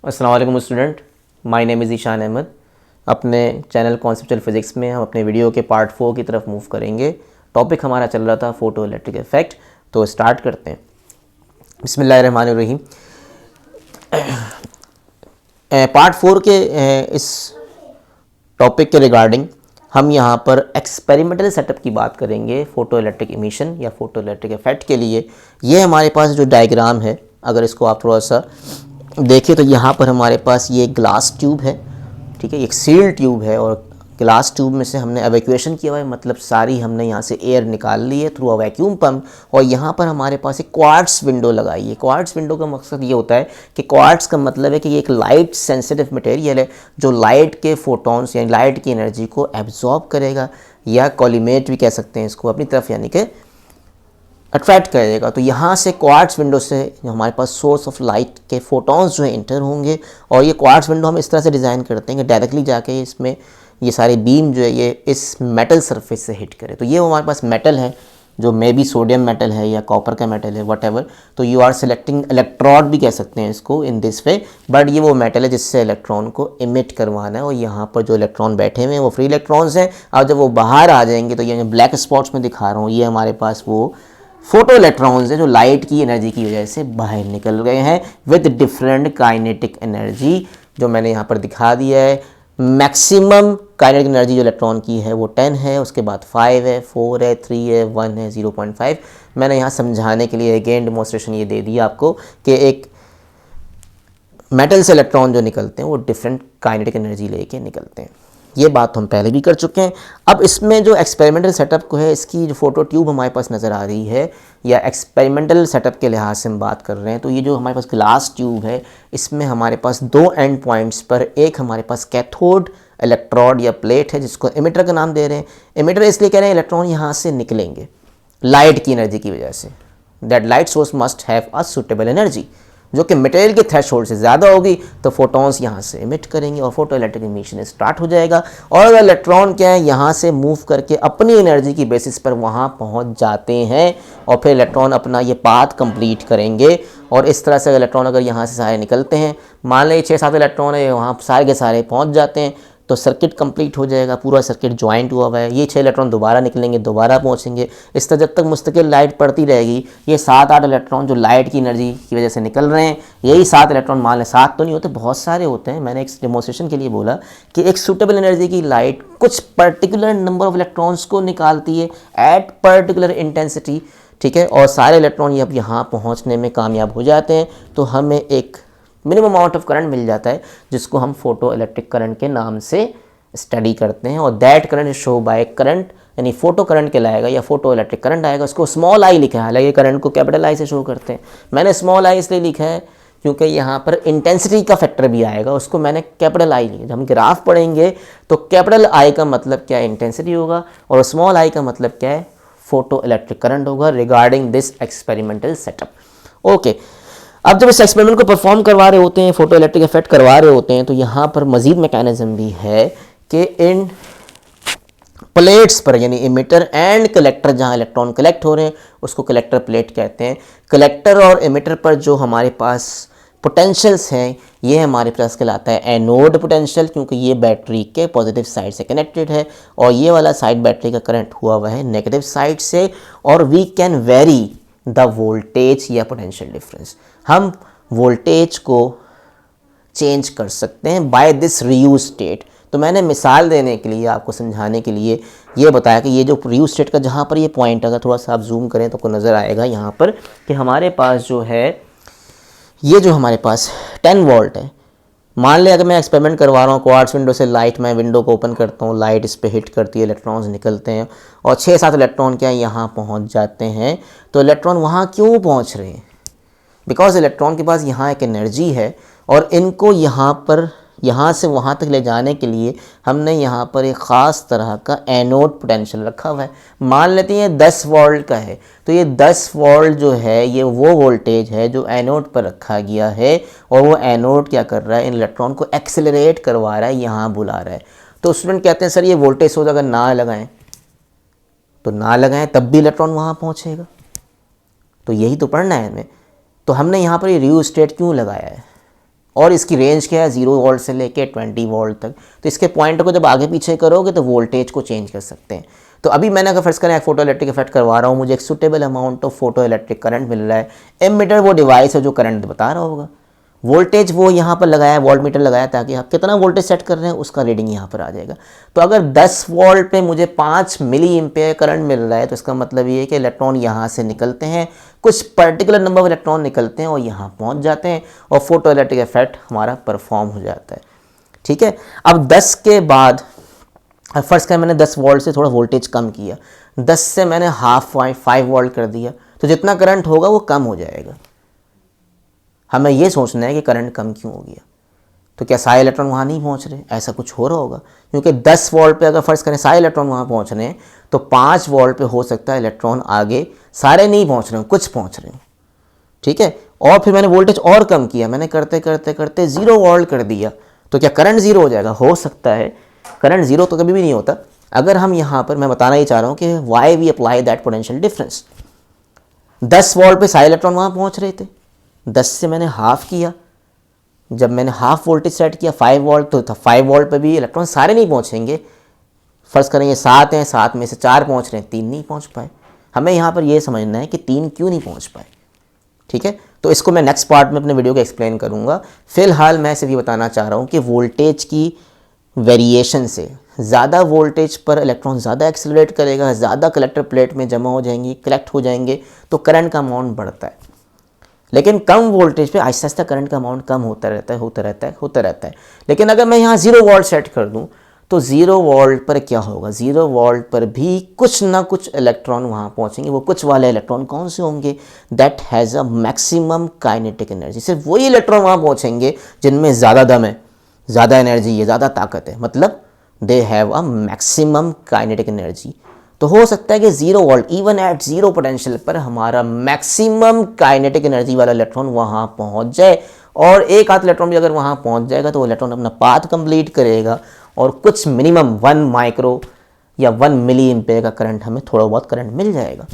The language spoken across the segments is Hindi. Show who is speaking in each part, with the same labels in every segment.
Speaker 1: अस्सलाम वालेकुम student, my name is Ishan Ahmed. अपने चैनल कॉन्सेप्चुअल फिज़िक्स में हम अपने वीडियो के पार्ट 4 की तरफ मूव करेंगे। टॉपिक हमारा चल रहा था फोटो इलेक्ट्रिक इफ़ेक्ट, तो स्टार्ट करते हैं। बिस्मिल्लाहिर्रहमानिर्रहीम। पार्ट 4 के इस टॉपिक के रिगार्डिंग हम यहाँ पर एक्सपेरिमेंटल सेटअप की बात करेंगे फोटो इलेक्ट्रिक इमिशन या फोटो इलेक्ट्रिक इफ़ेक्ट के लिए। ये हमारे पास जो डायग्राम है, अगर इसको आप थोड़ा सा देखिए तो यहाँ पर हमारे पास ये ग्लास ट्यूब है, ठीक है, एक सील ट्यूब है और ग्लास ट्यूब में से हमने एवैक्यूएशन किया हुआ है, मतलब सारी हमने यहाँ से एयर निकाल ली है थ्रू अ वैक्यूम पम्प। और यहाँ पर हमारे पास एक क्वार्ट्स विंडो लगाई है। क्वार्ट्स विंडो का मकसद ये होता है कि क्वार्ट्स का मतलब है कि ये एक लाइट सेंसिटिव मटेरियल है जो लाइट के फोटॉन्स यानी लाइट की एनर्जी को एब्जॉर्ब करेगा, या कॉलीमेट भी कह सकते हैं इसको अपनी तरफ, यानी कि अट्रैक्ट करेगा। तो यहाँ से क्वार्ट्स विंडो से हमारे पास सोर्स ऑफ लाइट के फोटॉन्स जो है इंटर होंगे, और ये क्वार्ट्स विंडो हम इस तरह से डिज़ाइन करते हैं कि डायरेक्टली जाके इसमें ये सारी बीम जो है ये इस मेटल सरफेस से हिट करे। तो ये हमारे पास मेटल है जो मे बी सोडियम मेटल है या कॉपर का मेटल है, वट। तो यू आर सेलेक्टिंग इलेक्ट्रोड भी कह सकते हैं इसको इन दिस वे, बट ये वो मेटल है जिससे इलेक्ट्रॉन को इमिट करवाना है। और यहाँ पर जो इलेक्ट्रॉन बैठे हुए हैं वो फ्री इलेक्ट्रॉन्स हैं। अब जब वो बाहर आ जाएंगे तो ये ब्लैक स्पॉट्स में दिखा रहा हूँ, ये हमारे पास वो फोटो इलेक्ट्रॉन्स हैं जो लाइट की एनर्जी की वजह से बाहर निकल गए हैं विद डिफरेंट काइनेटिक एनर्जी, जो मैंने यहाँ पर दिखा दिया है। मैक्सिमम काइनेटिक एनर्जी जो इलेक्ट्रॉन की है वो 10 है, उसके बाद 5 है, 4 है, 3 है, 1 है, 0.5। मैंने यहाँ समझाने के लिए अगेन डेमोन्स्ट्रेशन ये दे दिया आपको कि एक मेटल से इलेक्ट्रॉन जो निकलते हैं वो डिफरेंट काइनेटिक एनर्जी लेके निकलते हैं। ये बात हम पहले भी कर चुके हैं। अब इसमें जो एक्सपेरिमेंटल सेटअप को है, इसकी जो फोटो ट्यूब हमारे पास नज़र आ रही है, या एक्सपेरिमेंटल सेटअप के लिहाज से हम बात कर रहे हैं, तो ये जो हमारे पास ग्लास ट्यूब है इसमें हमारे पास दो एंड पॉइंट्स पर एक हमारे पास कैथोड इलेक्ट्रोड या प्लेट है जिसको एमिटर का नाम दे रहे हैं। एमिटर इसलिए कह रहे हैं इलेक्ट्रॉन यहाँ से निकलेंगे लाइट की एनर्जी की वजह से। That light source must have a suitable energy जो कि मटेरियल के थ्रेशोल्ड से ज़्यादा होगी, तो फोटॉन्स यहाँ से इमिट करेंगे और फोटो इलेक्ट्रिक इमिशन स्टार्ट हो जाएगा। और इलेक्ट्रॉन क्या है, यहाँ से मूव करके अपनी एनर्जी की बेसिस पर वहाँ पहुँच जाते हैं और फिर इलेक्ट्रॉन अपना ये पाथ कंप्लीट करेंगे। और इस तरह से इलेक्ट्रॉन अगर यहाँ से सारे निकलते हैं, मान लें 6-7 इलेक्ट्रॉन है, वहाँ सारे के सारे पहुँच जाते हैं, तो सर्किट कंप्लीट हो जाएगा, पूरा सर्किट ज्वाइंट हुआ हुआ है। ये 6 इलेक्ट्रॉन दोबारा निकलेंगे, दोबारा पहुंचेंगे। इस तरह जब तक मुस्तकिल लाइट पड़ती रहेगी, ये 7-8 इलेक्ट्रॉन जो लाइट की एनर्जी की वजह से निकल रहे हैं, यही 7 इलेक्ट्रॉन, मान लें 7 तो नहीं होते, बहुत सारे होते हैं। मैंने एक डेमोन्स्ट्रेशन के लिए बोला कि एक सूटेबल एनर्जी की लाइट कुछ पर्टिकुलर नंबर ऑफ इलेक्ट्रॉन्स को निकालती है एट पर्टिकुलर इंटेंसिटी, ठीक है, और सारे इलेक्ट्रॉन अब यहाँ पहुँचने में कामयाब हो जाते हैं, तो हमें एक मिनिमम अमाउंट ऑफ करंट मिल जाता है जिसको हम फोटो इलेक्ट्रिक करंट के नाम से स्टडी करते हैं। और that current is show by current, यानी फोटो करंट कहलाएगा या फोटो इलेक्ट्रिक करंट आएगा। उसको स्मॉल आई लिखा है, हालांकि करंट को कैपिटल आई से शो करते हैं। मैंने स्मॉल आई इसलिए लिखा है क्योंकि यहाँ पर इंटेंसिटी का फैक्टर भी आएगा, उसको मैंने कैपिटल आई लिखा। जब हम ग्राफ पढ़ेंगे तो कैपिटल आई का मतलब क्या है, इंटेंसिटी होगा, और स्मॉल आई का मतलब क्या है, फोटो इलेक्ट्रिक करंट होगा regarding this experimental setup. Okay, अब जब इस एक्सपेरिमेंट को परफॉर्म करवा रहे होते हैं, फोटो इलेक्ट्रिक इफेक्ट करवा रहे होते हैं, तो यहाँ पर मजीद मैकेनिज्म भी है कि इन प्लेट्स पर, यानी इमिटर एंड कलेक्टर, जहाँ इलेक्ट्रॉन कलेक्ट हो रहे हैं उसको कलेक्टर प्लेट कहते हैं। कलेक्टर और इमिटर पर जो हमारे पास पोटेंशियल्स हैं, ये हमारे पास कहलाता है एनोड पोटेंशियल, क्योंकि ये बैटरी के पॉजिटिव साइड से कनेक्टेड है, और ये वाला साइड बैटरी का करंट हुआ हुआ है नेगेटिव साइड से। और we can vary the voltage या पोटेंशियल डिफरेंस, हम वोल्टेज को चेंज कर सकते हैं बाय दिस रियूज स्टेट। तो मैंने मिसाल देने के लिए, आपको समझाने के लिए ये बताया कि ये जो रियूज स्टेट का जहाँ पर ये पॉइंट, अगर थोड़ा सा आप जूम करें तो आपको नज़र आएगा यहाँ पर कि हमारे पास जो है, ये जो हमारे पास 10 वोल्ट है। मान लें अगर मैं एक्सपेरिमेंट करवा रहा हूँ, क्वार्ट्स विंडो से लाइट, मैं विंडो को ओपन करता हूँ, लाइट इस पर हिट करती है, इलेक्ट्रॉन्स निकलते हैं, और 6-7 इलेक्ट्रॉन क्या यहाँ पहुँच जाते हैं। तो इलेक्ट्रॉन वहाँ क्यों पहुँच रहे हैं, बिकॉज इलेक्ट्रॉन के पास यहाँ एक एनर्जी है, और इनको यहाँ पर, यहाँ से वहाँ तक ले जाने के लिए हमने यहाँ पर एक ख़ास तरह का एनोड पोटेंशियल रखा हुआ है। मान लेते हैं 10 वोल्ट का है, तो ये 10 वोल्ट जो है ये वो वोल्टेज है जो एनोड पर रखा गया है, और वो एनोड क्या कर रहा है, इन इलेक्ट्रॉन को एक्सेलरेट करवा रहा है, यहाँ बुला रहा है। तो स्टूडेंट कहते हैं सर ये वोल्टेज सोर्स अगर ना लगाएं, तो ना लगाएं तब भी इलेक्ट्रॉन वहाँ पहुँचेगा, तो यही तो पढ़ना है हमें। तो हमने यहाँ पर ये रियूज स्टेट क्यों लगाया है, और इसकी रेंज क्या है 0 वोल्ट से लेके 20 वोल्ट तक। तो इसके पॉइंट को जब आगे पीछे करोगे तो वोल्टेज को चेंज कर सकते हैं। तो अभी मैंने अगर फर्ज करें एक फोटो इलेक्ट्रिक इफेक्ट करवा रहा हूँ, मुझे एक suitable amount of photoelectric current मिल रहा है। एमीटर वो डिवाइस है जो करंट बता रहा होगा, वोल्टेज वो यहाँ पर लगाया है, वोल्ट मीटर लगाया ताकि आप कितना वोल्टेज सेट कर रहे हैं उसका रीडिंग यहाँ पर आ जाएगा। तो अगर 10 वोल्ट पे मुझे 5 मिली एम्पेयर करंट मिल रहा है तो इसका मतलब ये है कि इलेक्ट्रॉन यहाँ से निकलते हैं, कुछ पर्टिकुलर नंबर ऑफ इलेक्ट्रॉन निकलते हैं और यहाँ पहुँच जाते हैं और फोटो इलेक्ट्रिक इफेक्ट हमारा परफॉर्म हो जाता है। ठीक है, अब 10 के बाद फर्स्ट करें मैंने 10 वोल्ट से थोड़ा वोल्टेज कम किया, 10 से मैंने हाफ 5 वोल्ट कर दिया, तो जितना करंट होगा वो कम हो जाएगा। हमें ये सोचना है कि करंट कम क्यों हो गया, तो क्या सारे इलेक्ट्रॉन वहाँ नहीं पहुँच रहे, ऐसा कुछ हो रहा होगा। क्योंकि 10 वोल्ट पे अगर फर्स्ट करें सारे इलेक्ट्रॉन वहाँ पहुँच रहे हैं तो 5 वोल्ट पे हो सकता है इलेक्ट्रॉन आगे सारे नहीं पहुँच रहे हैं, कुछ पहुँच रहे हैं। ठीक है, और फिर मैंने वोल्टेज और कम किया, मैंने करते करते करते 0 वोल्ट कर दिया, तो क्या करंट 0 हो जाएगा? हो सकता है। करंट 0 तो कभी भी नहीं होता। अगर हम यहाँ पर, मैं बताना ही चाह रहा हूँ कि why we apply that potential difference. 10 volt पे सारे इलेक्ट्रॉन वहाँ पहुँच रहे थे, 10 से मैंने हाफ किया, जब मैंने हाफ वोल्टेज सेट किया 5 वोल्ट, तो 5 वोल्ट पे भी इलेक्ट्रॉन सारे नहीं पहुँचेंगे। फर्ज करेंगे 7 हैं, 7 में से 4 पहुँच रहे हैं, 3 नहीं पहुँच पाए। हमें यहाँ पर ये समझना है कि 3 क्यों नहीं पहुँच पाए। ठीक है, तो इसको मैं नेक्स्ट पार्ट में अपने वीडियो को एक्सप्लेन करूँगा। फिलहाल मैं सिर्फ ये बताना चाह रहा हूँ कि वोल्टेज की वेरिएशन से ज़्यादा वोल्टेज पर इलेक्ट्रॉन ज़्यादा एक्सेलरेट करेगा, ज़्यादा कलेक्टर प्लेट में जमा हो जाएंगी, कलेक्ट हो जाएंगे, तो करंट का अमाउंट बढ़ता है। लेकिन कम वोल्टेज पे आहिस्ता आहिस्ता करंट का अमाउंट कम होता रहता है। लेकिन अगर मैं यहाँ 0 वोल्ट सेट कर दूँ तो 0 वोल्ट पर क्या होगा, 0 वोल्ट पर भी कुछ ना कुछ इलेक्ट्रॉन वहाँ पहुँचेंगे। वो कुछ वाले इलेक्ट्रॉन कौन से होंगे? That has a maximum kinetic energy. सिर्फ वही इलेक्ट्रॉन वहाँ पहुँचेंगे जिनमें ज़्यादा दम है, ज़्यादा एनर्जी है, ज़्यादा ताकत है, मतलब they have a maximum kinetic energy. तो हो सकता है कि 0 वोल्ट इवन एट 0 पोटेंशियल पर हमारा मैक्सिमम काइनेटिक एनर्जी वाला इलेक्ट्रॉन वहाँ पहुँच जाए, और एक आध इलेक्ट्रॉन भी अगर वहाँ पहुँच जाएगा तो वो इलेक्ट्रॉन अपना पाथ कंप्लीट करेगा और कुछ मिनिमम 1 माइक्रो या 1 मिली एम्पेयर का करंट, हमें थोड़ा बहुत करंट मिल जाएगा।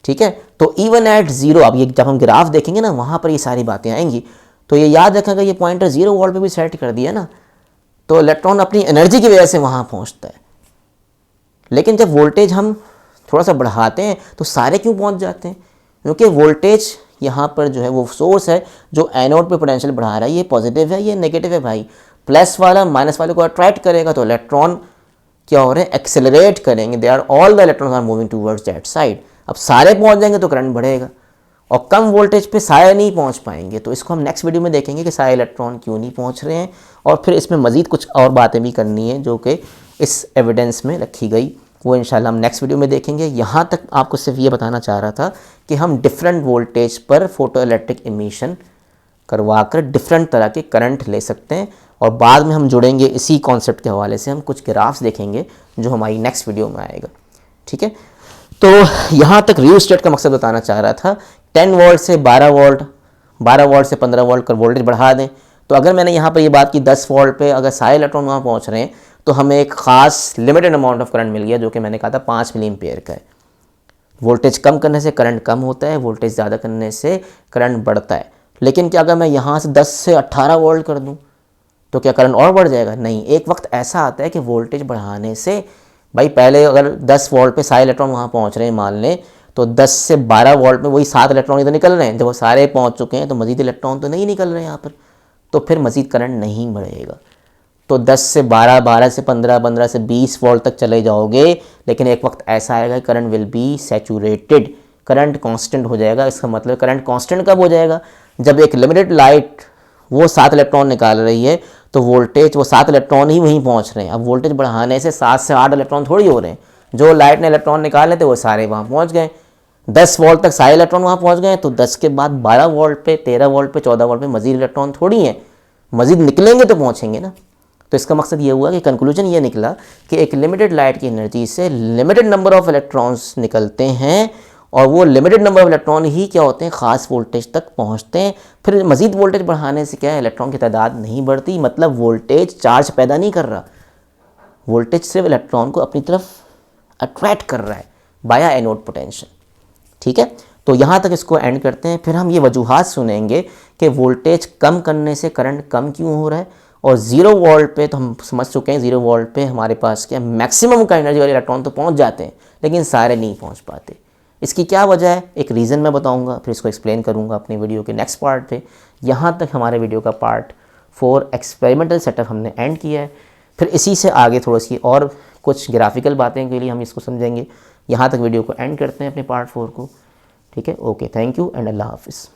Speaker 1: ठीक है, तो इवन एट 0, अब ये जब हम ग्राफ देखेंगे ना वहाँ पर ये सारी बातें आएंगी, तो ये याद रखेगा ये पॉइंटर 0 वोल्ट पे भी सेट कर दिया ना, तो इलेक्ट्रॉन अपनी एनर्जी की वजह से वहाँ पहुँचता है। लेकिन जब वोल्टेज हम थोड़ा सा बढ़ाते हैं तो सारे क्यों पहुँच जाते हैं? क्योंकि वोल्टेज यहाँ पर जो है वो सोर्स है जो एनोड पे पोटेंशियल बढ़ा रहा है, ये पॉजिटिव है, ये नेगेटिव है भाई। प्लस वाला माइनस वाले को अट्रैक्ट करेगा तो इलेक्ट्रॉन क्या हो रहे हैं? एक्सेलरेट करेंगे। They are all the electrons are moving towards that side. अब सारे पहुँच जाएंगे तो करंट बढ़ेगा, और कम वोल्टेज पे सारे नहीं पहुंच पाएंगे। तो इसको हम नेक्स्ट वीडियो में देखेंगे कि सारे इलेक्ट्रॉन क्यों नहीं पहुंच रहे हैं, और फिर इसमें मज़ीद कुछ और बातें भी करनी है जो कि इस एविडेंस में रखी गई, वो इंशाल्लाह हम नेक्स्ट वीडियो में देखेंगे। यहाँ तक आपको सिर्फ ये बताना चाह रहा था कि हम डिफरेंट वोल्टेज पर फोटो इलेक्ट्रिक इमिशन करवा कर डिफरेंट तरह के करंट ले सकते हैं, और बाद में हम जुड़ेंगे इसी कॉन्सेप्ट के हवाले से, हम कुछ ग्राफ्स देखेंगे जो हमारी नेक्स्ट वीडियो में आएगा। ठीक है, तो यहाँ तक रियोस्टेट का मकसद बताना चाह रहा था। 10 वोल्ट से 12 वोल्ट, 12 वोल्ट से 15 वोल्ट का वोल्टेज बढ़ा दें, तो अगर मैंने यहाँ पर ये बात की 10 वोल्ट पे अगर सारे इलेक्ट्रॉन वहाँ पहुँच रहे हैं तो हमें एक ख़ास लिमिटेड अमाउंट ऑफ करंट मिल गया, जो कि मैंने कहा था 5 मिली एम्पेयर का है। वोल्टेज कम करने से करंट कम होता है, वोल्टेज ज़्यादा करने से करंट बढ़ता है। लेकिन क्या अगर मैं यहाँ से 10 से 18 वोल्ट कर दूँ तो क्या करंट और बढ़ जाएगा? नहीं। एक वक्त ऐसा आता है कि वोल्टेज बढ़ाने से, भाई पहले अगर 10 वोल्ट पे सारे इलेक्ट्रॉन वहाँ पहुँच रहे हैं मान लें, तो 10 से 12 वोल्ट में वही 7 इलेक्ट्रॉन इधर निकल रहे हैं। जब वो सारे पहुँच चुके हैं तो मज़ीद इलेक्ट्रॉन तो नहीं निकल रहे हैं यहाँ पर, तो फिर मज़ीद करंट नहीं बढ़ेगा। तो 10 से 12, 12 से 15, 15 से 20 वोल्ट तक चले जाओगे, लेकिन एक वक्त ऐसा आएगा current will be saturated, current constant हो जाएगा। इसका मतलब करंट कांस्टेंट कब हो जाएगा? जब एक लिमिटेड लाइट वो 7 इलेक्ट्रॉन निकाल रही है तो वोल्टेज वो 7 इलेक्ट्रॉन ही वहीं पहुंच रहे हैं। अब वोल्टेज बढ़ाने से 7 से 8 इलेक्ट्रॉन थोड़ी हो रहे हैं, जो लाइट ने इलेक्ट्रॉन निकाले थे वो सारे वहाँ पहुँच गए। 10 वोल्ट तक सारे इलेक्ट्रॉन वहाँ पहुँच गए, तो 10 के बाद 12 वोल्ट पे, 13 वोल्ट पे, 14 वोल्ट पे मज़ीद इलेक्ट्रॉन थोड़ी हैं, मज़ीद निकलेंगे तो पहुँचेंगे ना। तो इसका मकसद ये हुआ कि कंक्लूजन ये निकला कि एक लिमिटेड लाइट की एनर्जी से लिमिटेड नंबर ऑफ इलेक्ट्रॉन्स निकलते हैं, और वो लिमिटेड नंबर ऑफ इलेक्ट्रॉन ही क्या होते हैं? ख़ास वोल्टेज तक पहुंचते हैं। फिर मज़ीद वोल्टेज बढ़ाने से क्या है? इलेक्ट्रॉन की तादाद नहीं बढ़ती, मतलब वोल्टेज चार्ज पैदा नहीं कर रहा, वोल्टेज सिर्फ इलेक्ट्रॉन को अपनी तरफ अट्रैक्ट कर रहा है बाया एनोड पोटेंशियल। ठीक है, तो यहाँ तक इसको एंड करते हैं, फिर हम ये वजूहात सुनेंगे कि वोल्टेज कम करने से करंट कम क्यों हो रहा है, और 0 वोल्ट पे तो हम समझ चुके हैं 0 वोल्ट पे हमारे पास क्या मैक्सिमम का एनर्जी वाले इलेक्ट्रॉन तो पहुँच जाते हैं लेकिन सारे नहीं पहुँच पाते। इसकी क्या वजह है, एक रीज़न मैं बताऊंगा, फिर इसको एक्सप्लेन करूंगा अपनी वीडियो के नेक्स्ट पार्ट पे। यहाँ तक हमारे वीडियो का पार्ट 4 एक्सपेरिमेंटल सेटअप हमने एंड किया है। फिर इसी से आगे थोड़ी सी और कुछ ग्राफिकल बातें के लिए हम इसको समझेंगे। यहाँ तक वीडियो को एंड करते हैं अपने पार्ट 4 को। ठीक है, ओके, थैंक यू एंड अल्लाह हाफिज़।